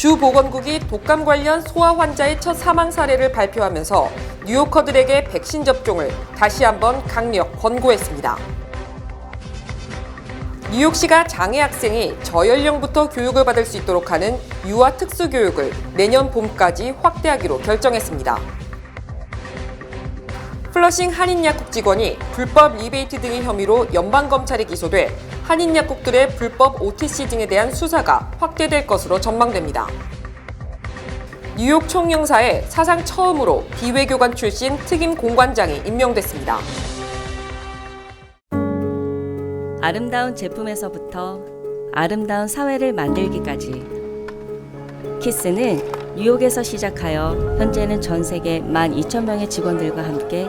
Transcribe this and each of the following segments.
주 보건국이 독감 관련 소아 환자의 첫 사망 사례를 발표하면서 뉴요커들에게 백신 접종을 다시 한번 강력 권고했습니다. 뉴욕시가 장애 학생이 저연령부터 교육을 받을 수 있도록 하는 유아 특수교육을 내년 봄까지 확대하기로 결정했습니다. 플러싱 한인약국 직원이 불법 리베이트 등의 혐의로 연방검찰에 기소돼 한인약국들의 불법 OTC 등에 대한 수사가 확대될 것으로 전망됩니다. 뉴욕 총영사에 사상 처음으로 비외교관 출신 특임 공관장이 임명됐습니다. 아름다운 제품에서부터 아름다운 사회를 만들기까지 키스는 뉴욕에서 시작하여 현재는 전 세계 12,000명의 직원들과 함께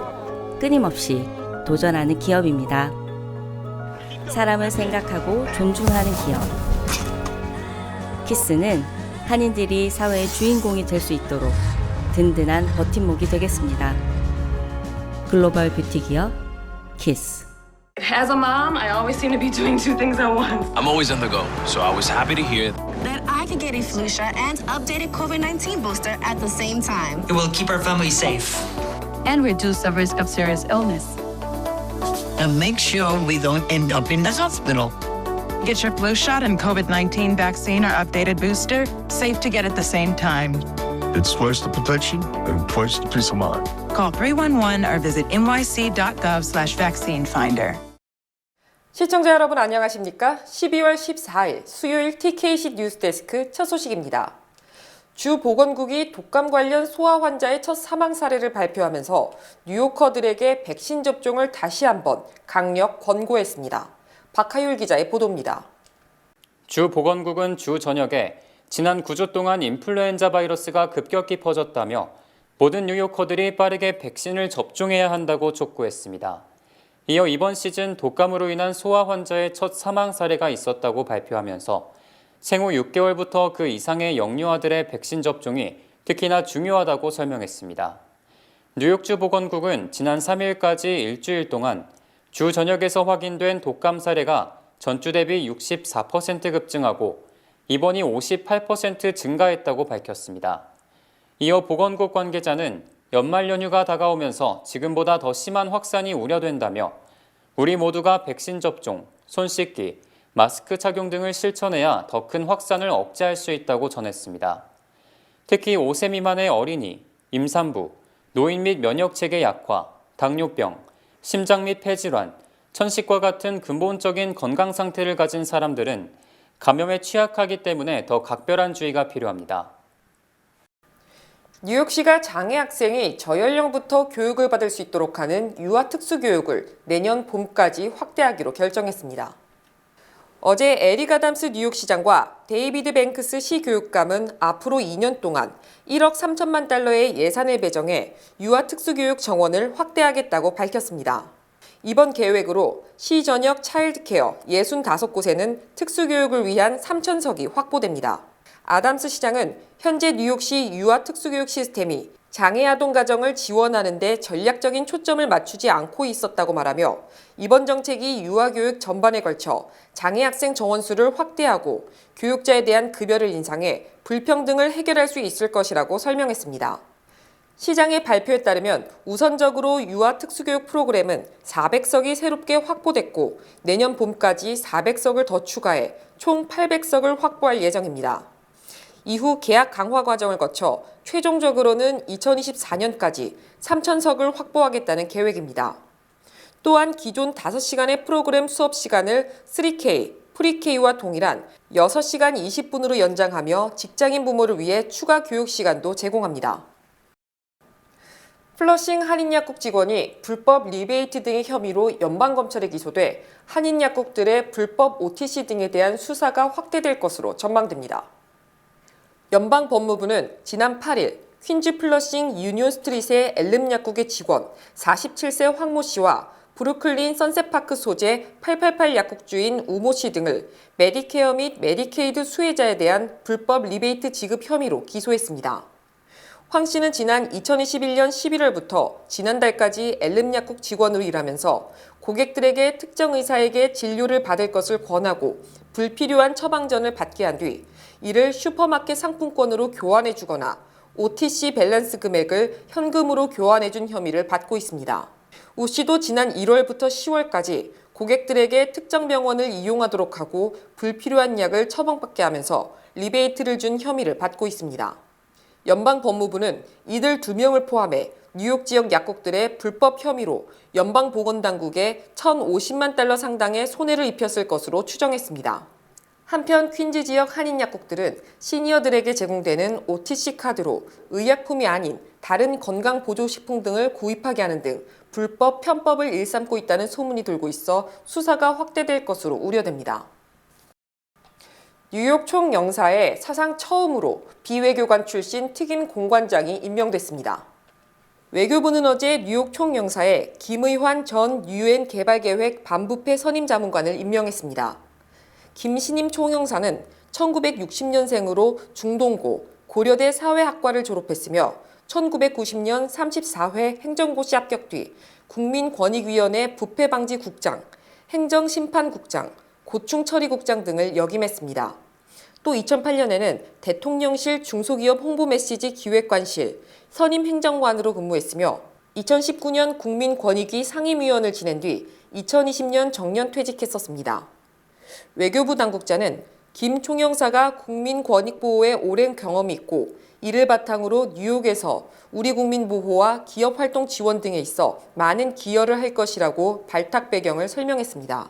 끊임없이 도전하는 기업입니다. 사람을 생각하고 존중하는 기업. 키스는 한인들이 사회의 주인공이 될 수 있도록 든든한 버팀목이 되겠습니다. 글로벌 뷰티 기업 키스. As a mom, I always seem to be doing two things at once. I'm always on the go, so I was happy to hear that I could get a flu shot and updated COVID-19 booster at the same time. It will keep our family safe. And reduce the risk of serious illness. And make sure we don't end up in the hospital. Get your flu shot and COVID-19 vaccine or updated booster, safe to get at the same time. It's twice the protection and twice the peace of mind. Call 311 or visit nyc.gov/vaccine finder. 시청자 여러분 안녕하십니까? 12월 14일 수요일 TKC 뉴스데스크 첫 소식입니다. 주 보건국이 독감 관련 소아 환자의 첫 사망 사례를 발표하면서 뉴요커들에게 백신 접종을 다시 한번 강력 권고했습니다. 박하율 기자의 보도입니다. 주 보건국은 주 저녁에 지난 9주 동안 인플루엔자 바이러스가 급격히 퍼졌다며 모든 뉴요커들이 빠르게 백신을 접종해야 한다고 촉구했습니다. 이어 이번 시즌 독감으로 인한 소아 환자의 첫 사망 사례가 있었다고 발표하면서 생후 6개월부터 그 이상의 영유아들의 백신 접종이 특히나 중요하다고 설명했습니다. 뉴욕주 보건국은 지난 3일까지 일주일 동안 주 전역에서 확인된 독감 사례가 전주 대비 64% 급증하고 입원이 58% 증가했다고 밝혔습니다. 이어 보건국 관계자는 연말 연휴가 다가오면서 지금보다 더 심한 확산이 우려된다며 우리 모두가 백신 접종, 손 씻기, 마스크 착용 등을 실천해야 더 큰 확산을 억제할 수 있다고 전했습니다. 특히 5세 미만의 어린이, 임산부, 노인 및 면역체계 약화, 당뇨병, 심장 및 폐질환, 천식과 같은 근본적인 건강 상태를 가진 사람들은 감염에 취약하기 때문에 더 각별한 주의가 필요합니다. 뉴욕시가 장애 학생이 저연령부터 교육을 받을 수 있도록 하는 유아 특수교육을 내년 봄까지 확대하기로 결정했습니다. 어제 에릭 아담스 뉴욕시장과 데이비드 뱅크스 시교육감은 앞으로 2년 동안 1억 3천만 달러의 예산을 배정해 유아 특수교육 정원을 확대하겠다고 밝혔습니다. 이번 계획으로 시 전역 차일드케어 65곳에는 특수교육을 위한 3,000석이 확보됩니다. 아담스 시장은 현재 뉴욕시 유아 특수교육 시스템이 장애 아동 가정을 지원하는 데 전략적인 초점을 맞추지 않고 있었다고 말하며 이번 정책이 유아교육 전반에 걸쳐 장애 학생 정원 수를 확대하고 교육자에 대한 급여를 인상해 불평등을 해결할 수 있을 것이라고 설명했습니다. 시장의 발표에 따르면 우선적으로 유아 특수교육 프로그램은 400석이 새롭게 확보됐고 내년 봄까지 400석을 더 추가해 총 800석을 확보할 예정입니다. 이후 계약 강화 과정을 거쳐 최종적으로는 2024년까지 3,000석을 확보하겠다는 계획입니다. 또한 기존 5시간의 프로그램 수업 시간을 3K, 프리K와 동일한 6시간 20분으로 연장하며 직장인 부모를 위해 추가 교육 시간도 제공합니다. 플러싱 한인약국 직원이 불법 리베이트 등의 혐의로 연방검찰에 기소돼 한인약국들의 불법 OTC 등에 대한 수사가 확대될 것으로 전망됩니다. 연방법무부는 지난 8일 퀸즈 플러싱 유니온 스트릿의 엘름 약국의 직원 47세 황모 씨와 브루클린 선셋파크 소재 888 약국주인 우모 씨 등을 메디케어 및 메디케이드 수혜자에 대한 불법 리베이트 지급 혐의로 기소했습니다. 황 씨는 지난 2021년 11월부터 지난달까지 엘름 약국 직원으로 일하면서 고객들에게 특정 의사에게 진료를 받을 것을 권하고 불필요한 처방전을 받게 한 뒤 이를 슈퍼마켓 상품권으로 교환해 주거나 OTC 밸런스 금액을 현금으로 교환해 준 혐의를 받고 있습니다. 우 씨도 지난 1월부터 10월까지 고객들에게 특정 병원을 이용하도록 하고 불필요한 약을 처방받게 하면서 리베이트를 준 혐의를 받고 있습니다. 연방법무부는 이들 2명을 포함해 뉴욕 지역 약국들의 불법 혐의로 연방보건당국에 1,050만 달러 상당의 손해를 입혔을 것으로 추정했습니다. 한편 퀸즈 지역 한인약국들은 시니어들에게 제공되는 OTC 카드로 의약품이 아닌 다른 건강보조식품 등을 구입하게 하는 등 불법 편법을 일삼고 있다는 소문이 돌고 있어 수사가 확대될 것으로 우려됩니다. 뉴욕 총영사에 사상 처음으로 비외교관 출신 특임 공관장이 임명됐습니다. 외교부는 어제 뉴욕 총영사에 김의환 전 유엔 개발계획 반부패 선임 자문관을 임명했습니다. 김신임 총영사는 1960년생으로 중동고 고려대 사회학과를 졸업했으며 1990년 34회 행정고시 합격 뒤 국민권익위원회 부패방지국장, 행정심판국장, 고충처리국장 등을 역임했습니다. 또 2008년에는 대통령실 중소기업 홍보메시지 기획관실, 선임행정관으로 근무했으며 2019년 국민권익위 상임위원을 지낸 뒤 2020년 정년 퇴직했었습니다. 외교부 당국자는 김 총영사가 국민권익보호에 오랜 경험이 있고 이를 바탕으로 뉴욕에서 우리 국민 보호와 기업활동 지원 등에 있어 많은 기여를 할 것이라고 발탁 배경을 설명했습니다.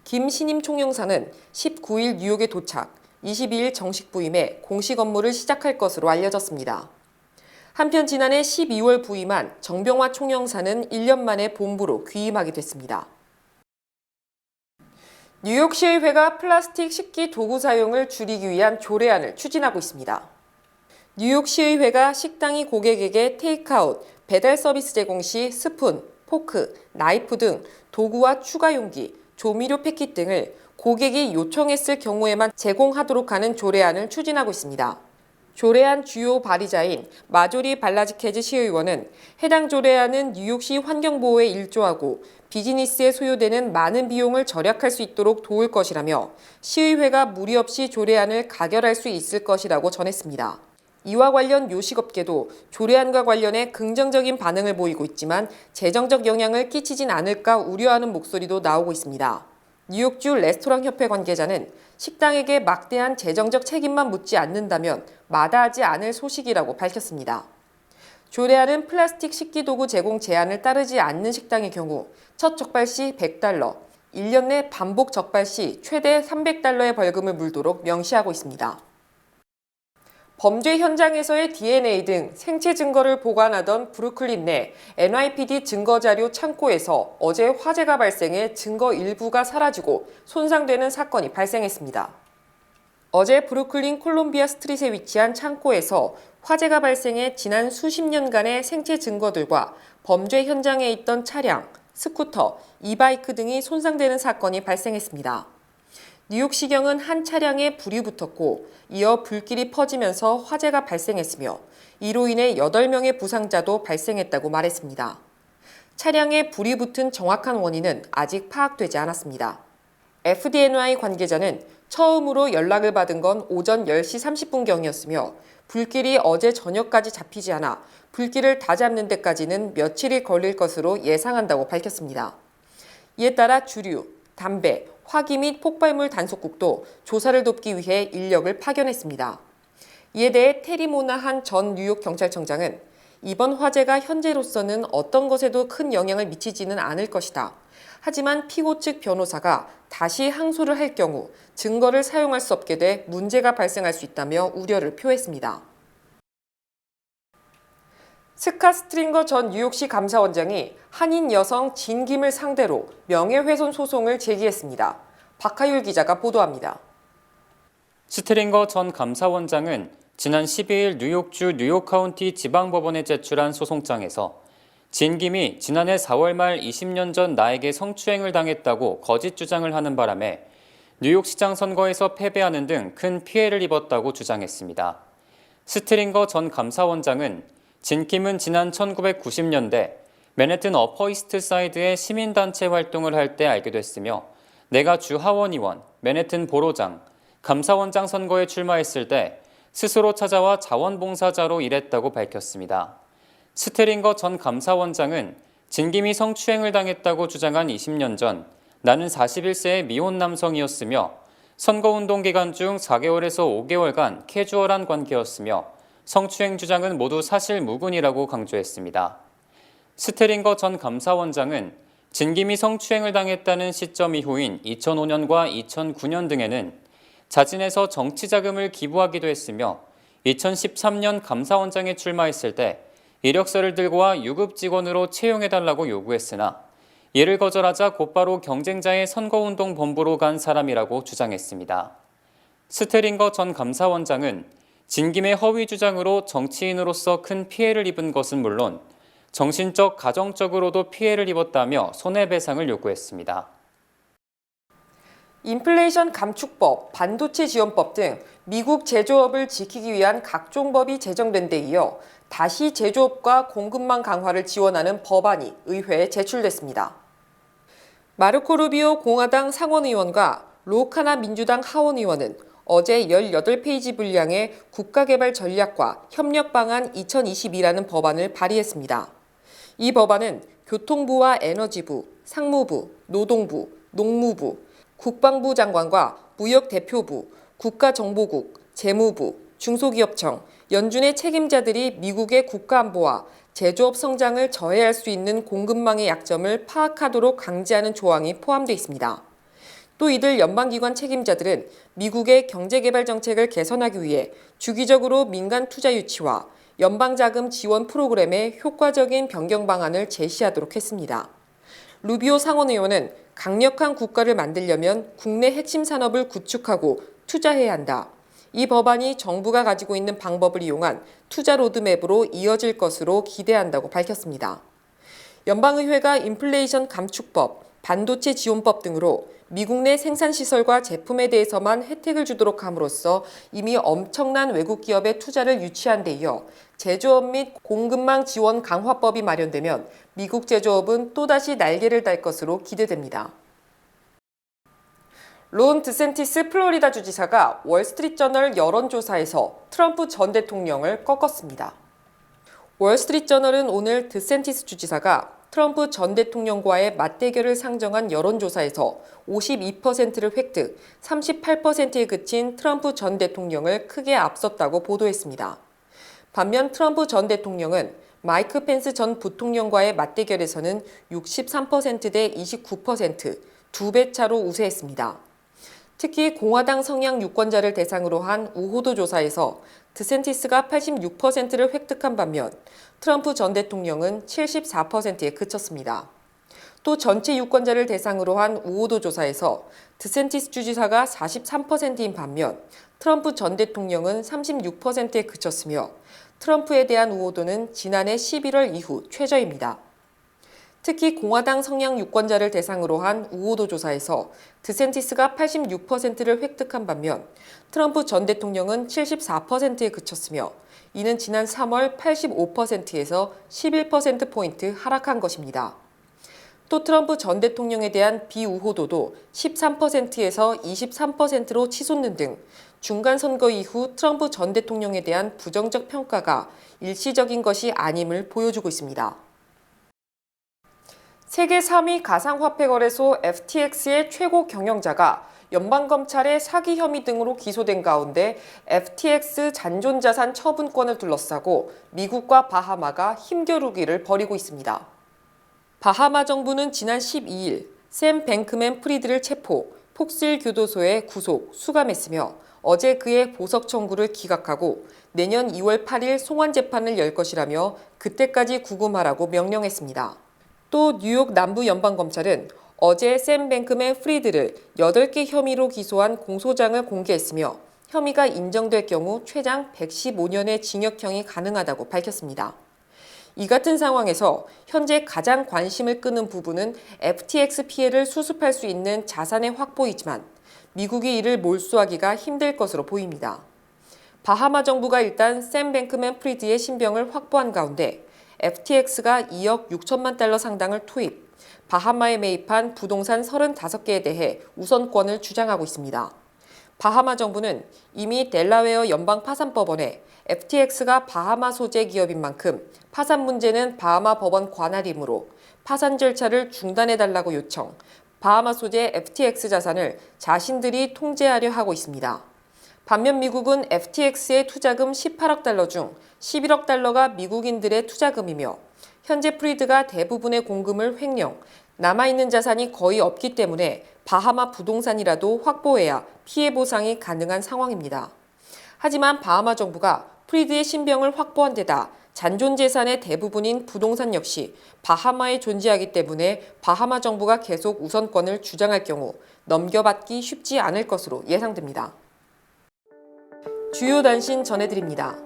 김 신임 총영사는 19일 뉴욕에 도착, 22일 정식 부임해 공식 업무를 시작할 것으로 알려졌습니다. 한편 지난해 12월 부임한 정병화 총영사는 1년 만에 본부로 귀임하게 됐습니다. 뉴욕시의회가 플라스틱 식기 도구 사용을 줄이기 위한 조례안을 추진하고 있습니다. 뉴욕시의회가 식당이 고객에게 테이크아웃, 배달 서비스 제공 시 스푼, 포크, 나이프 등 도구와 추가 용기, 조미료 패킷 등을 고객이 요청했을 경우에만 제공하도록 하는 조례안을 추진하고 있습니다. 조례안 주요 발의자인 마조리 발라지케즈 시의원은 해당 조례안은 뉴욕시 환경보호에 일조하고 비즈니스에 소요되는 많은 비용을 절약할 수 있도록 도울 것이라며 시의회가 무리 없이 조례안을 가결할 수 있을 것이라고 전했습니다. 이와 관련 요식업계도 조례안과 관련해 긍정적인 반응을 보이고 있지만 재정적 영향을 끼치진 않을까 우려하는 목소리도 나오고 있습니다. 뉴욕주 레스토랑협회 관계자는 식당에게 막대한 재정적 책임만 묻지 않는다면 마다하지 않을 소식이라고 밝혔습니다. 조례안은 플라스틱 식기도구 제공 제한을 따르지 않는 식당의 경우 첫 적발 시 $100, 1년 내 반복 적발 시 최대 $300의 벌금을 물도록 명시하고 있습니다. 범죄 현장에서의 DNA 등 생체 증거를 보관하던 브루클린 내 NYPD 증거자료 창고에서 어제 화재가 발생해 증거 일부가 사라지고 손상되는 사건이 발생했습니다. 어제 브루클린 콜롬비아 스트릿에 위치한 창고에서 화재가 발생해 지난 수십 년간의 생체 증거들과 범죄 현장에 있던 차량, 스쿠터, 이바이크 등이 손상되는 사건이 발생했습니다. 뉴욕시경은 한 차량에 불이 붙었고 이어 불길이 퍼지면서 화재가 발생했으며 이로 인해 8명의 부상자도 발생했다고 말했습니다. 차량에 불이 붙은 정확한 원인은 아직 파악되지 않았습니다. FDNY 관계자는 처음으로 연락을 받은 건 오전 10시 30분경이었으며 불길이 어제 저녁까지 잡히지 않아 불길을 다 잡는 데까지는 며칠이 걸릴 것으로 예상한다고 밝혔습니다. 이에 따라 주류, 담배, 화기 및 폭발물 단속국도 조사를 돕기 위해 인력을 파견했습니다. 이에 대해 테리 모나한 전 뉴욕 경찰청장은 이번 화재가 현재로서는 어떤 것에도 큰 영향을 미치지는 않을 것이다. 하지만 피고 측 변호사가 다시 항소를 할 경우 증거를 사용할 수 없게 돼 문제가 발생할 수 있다며 우려를 표했습니다. 스캇 스트링거 전 뉴욕시 감사원장이 한인 여성 진 김을 상대로 명예훼손 소송을 제기했습니다. 박하율 기자가 보도합니다. 스트링거 전 감사원장은 지난 12일 뉴욕주 뉴욕카운티 지방법원에 제출한 소송장에서 진 김이 지난해 4월 말 20년 전 나에게 성추행을 당했다고 거짓 주장을 하는 바람에 뉴욕시장 선거에서 패배하는 등 큰 피해를 입었다고 주장했습니다. 스트링거 전 감사원장은 진킴은 지난 1990년대 맨해튼 어퍼 이스트 사이드의 시민단체 활동을 할 때 알게 됐으며 내가 주 하원의원, 맨해튼 보로장, 감사원장 선거에 출마했을 때 스스로 찾아와 자원봉사자로 일했다고 밝혔습니다. 스트링거 전 감사원장은 진김이 성추행을 당했다고 주장한 20년 전 나는 41세의 미혼 남성이었으며 선거운동 기간 중 4개월에서 5개월간 캐주얼한 관계였으며 성추행 주장은 모두 사실 무근이라고 강조했습니다. 스트링거 전 감사원장은 진김이 성추행을 당했다는 시점 이후인 2005년과 2009년 등에는 자진해서 정치 자금을 기부하기도 했으며 2013년 감사원장에 출마했을 때 이력서를 들고 와 유급 직원으로 채용해달라고 요구했으나 이를 거절하자 곧바로 경쟁자의 선거운동 본부로 간 사람이라고 주장했습니다. 스트링거 전 감사원장은 진김의 허위 주장으로 정치인으로서 큰 피해를 입은 것은 물론 정신적, 가정적으로도 피해를 입었다며 손해배상을 요구했습니다. 인플레이션 감축법, 반도체 지원법 등 미국 제조업을 지키기 위한 각종 법이 제정된 데 이어 다시 제조업과 공급망 강화를 지원하는 법안이 의회에 제출됐습니다. 마르코 루비오 공화당 상원의원과 로카나 민주당 하원의원은 어제 18페이지 분량의 국가개발 전략과 협력 방안 2022라는 법안을 발의했습니다. 이 법안은 교통부와 에너지부, 상무부, 노동부, 농무부, 국방부 장관과 무역대표부, 국가정보국, 재무부, 중소기업청, 연준의 책임자들이 미국의 국가안보와 제조업 성장을 저해할 수 있는 공급망의 약점을 파악하도록 강제하는 조항이 포함되어 있습니다. 또 이들 연방기관 책임자들은 미국의 경제개발 정책을 개선하기 위해 주기적으로 민간 투자 유치와 연방자금 지원 프로그램의 효과적인 변경 방안을 제시하도록 했습니다. 루비오 상원의원은 강력한 국가를 만들려면 국내 핵심 산업을 구축하고 투자해야 한다. 이 법안이 정부가 가지고 있는 방법을 이용한 투자 로드맵으로 이어질 것으로 기대한다고 밝혔습니다. 연방의회가 인플레이션 감축법, 반도체 지원법 등으로 미국 내 생산시설과 제품에 대해서만 혜택을 주도록 함으로써 이미 엄청난 외국 기업의 투자를 유치한 데 이어 제조업 및 공급망 지원 강화법이 마련되면 미국 제조업은 또다시 날개를 달 것으로 기대됩니다. 론 드샌티스 플로리다 주지사가 월스트리트저널 여론조사에서 트럼프 전 대통령을 꺾었습니다. 월스트리트저널은 오늘 드샌티스 주지사가 트럼프 전 대통령과의 맞대결을 상정한 여론조사에서 52%를 획득, 38%에 그친 트럼프 전 대통령을 크게 앞섰다고 보도했습니다. 반면 트럼프 전 대통령은 마이크 펜스 전 부통령과의 맞대결에서는 63%대 29%, 2배 차로 우세했습니다. 특히 공화당 성향 유권자를 대상으로 한 우호도 조사에서 드샌티스가 86%를 획득한 반면 트럼프 전 대통령은 74%에 그쳤습니다. 또 전체 유권자를 대상으로 한 우호도 조사에서 드샌티스 주지사가 43%인 반면 트럼프 전 대통령은 36%에 그쳤으며 트럼프에 대한 우호도는 지난해 11월 이후 최저입니다. 특히 공화당 성향 유권자를 대상으로 한 우호도 조사에서 드샌티스가 86%를 획득한 반면 트럼프 전 대통령은 74%에 그쳤으며 이는 지난 3월 85%에서 11%포인트 하락한 것입니다. 또 트럼프 전 대통령에 대한 비우호도도 13%에서 23%로 치솟는 등 중간 선거 이후 트럼프 전 대통령에 대한 부정적 평가가 일시적인 것이 아님을 보여주고 있습니다. 세계 3위 가상화폐 거래소 FTX의 최고 경영자가 연방검찰의 사기 혐의 등으로 기소된 가운데 FTX 잔존자산 처분권을 둘러싸고 미국과 바하마가 힘겨루기를 벌이고 있습니다. 바하마 정부는 지난 12일 샘 뱅크맨 프리드를 체포, 폭스힐 교도소에 구속, 수감했으며 어제 그의 보석 청구를 기각하고 내년 2월 8일 송환 재판을 열 것이라며 그때까지 구금하라고 명령했습니다. 또 뉴욕 남부연방검찰은 어제 샘 뱅크맨 프리드를 8개 혐의로 기소한 공소장을 공개했으며 혐의가 인정될 경우 최장 115년의 징역형이 가능하다고 밝혔습니다. 이 같은 상황에서 현재 가장 관심을 끄는 부분은 FTX 피해를 수습할 수 있는 자산의 확보이지만 미국이 이를 몰수하기가 힘들 것으로 보입니다. 바하마 정부가 일단 샘 뱅크맨 프리드의 신병을 확보한 가운데 FTX가 2억 6천만 달러 상당을 투입, 바하마에 매입한 부동산 35개에 대해 우선권을 주장하고 있습니다. 바하마 정부는 이미 델라웨어 연방파산법원에 FTX가 바하마 소재 기업인 만큼 파산 문제는 바하마 법원 관할이므로 파산 절차를 중단해달라고 요청, 바하마 소재 FTX 자산을 자신들이 통제하려 하고 있습니다. 반면 미국은 FTX의 투자금 18억 달러 중 11억 달러가 미국인들의 투자금이며 현재 프리드가 대부분의 공금을 횡령, 남아있는 자산이 거의 없기 때문에 바하마 부동산이라도 확보해야 피해 보상이 가능한 상황입니다. 하지만 바하마 정부가 프리드의 신병을 확보한 데다 잔존 재산의 대부분인 부동산 역시 바하마에 존재하기 때문에 바하마 정부가 계속 우선권을 주장할 경우 넘겨받기 쉽지 않을 것으로 예상됩니다. 주요 단신 전해드립니다.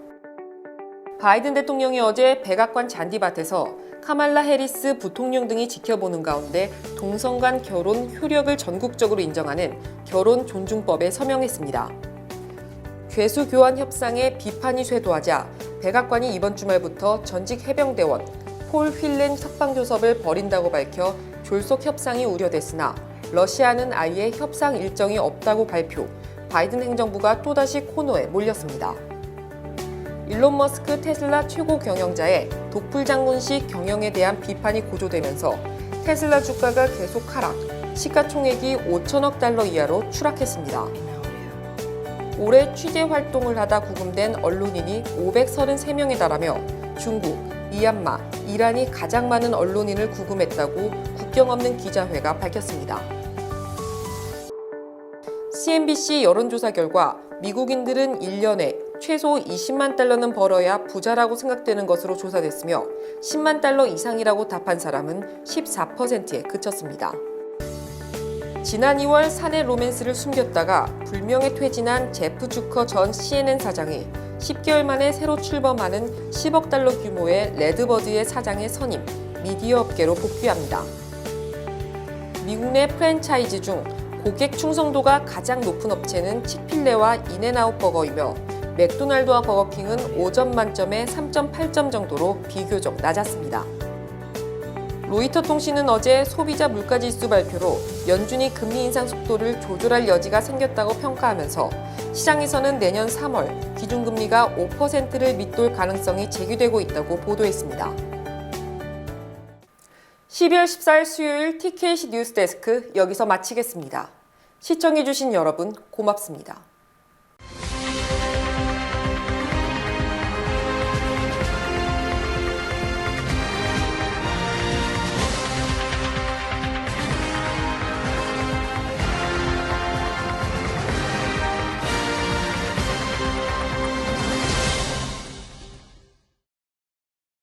바이든 대통령이 어제 백악관 잔디밭에서 카말라 해리스 부통령 등이 지켜보는 가운데 동성 간 결혼 효력을 전국적으로 인정하는 결혼 존중법에 서명했습니다. 괴수 교환 협상에 비판이 쇄도하자 백악관이 이번 주말부터 전직 해병대원 폴 휠렌 석방교섭을 벌인다고 밝혀 졸속 협상이 우려됐으나 러시아는 아예 협상 일정이 없다고 발표, 바이든 행정부가 또다시 코너에 몰렸습니다. 일론 머스크 테슬라 최고 경영자의 독불 장군식 경영에 대한 비판이 고조되면서 테슬라 주가가 계속 하락, 시가총액이 5천억 달러 이하로 추락했습니다. 올해 취재 활동을 하다 구금된 언론인이 533명에 달하며 중국, 미얀마, 이란이 가장 많은 언론인을 구금했다고 국경 없는 기자회가 밝혔습니다. CNBC 여론조사 결과 미국인들은 1년에 최소 20만 달러는 벌어야 부자라고 생각되는 것으로 조사됐으며 10만 달러 이상이라고 답한 사람은 14%에 그쳤습니다. 지난 2월 사내 로맨스를 숨겼다가 불명예 퇴진한 제프 주커 전 CNN 사장이 10개월 만에 새로 출범하는 10억 달러 규모의 레드버드의 사장에 선임, 미디어 업계로 복귀합니다. 미국 내 프랜차이즈 중 고객 충성도가 가장 높은 업체는 치필레와 인앤아웃 버거이며 맥도날드와 버거킹은 5점 만점에 3.8점 정도로 비교적 낮았습니다. 로이터 통신은 어제 소비자 물가지수 발표로 연준이 금리 인상 속도를 조절할 여지가 생겼다고 평가하면서 시장에서는 내년 3월 기준금리가 5%를 밑돌 가능성이 제기되고 있다고 보도했습니다. 12월 14일 수요일 TKC 뉴스데스크 여기서 마치겠습니다. 시청해주신 여러분 고맙습니다.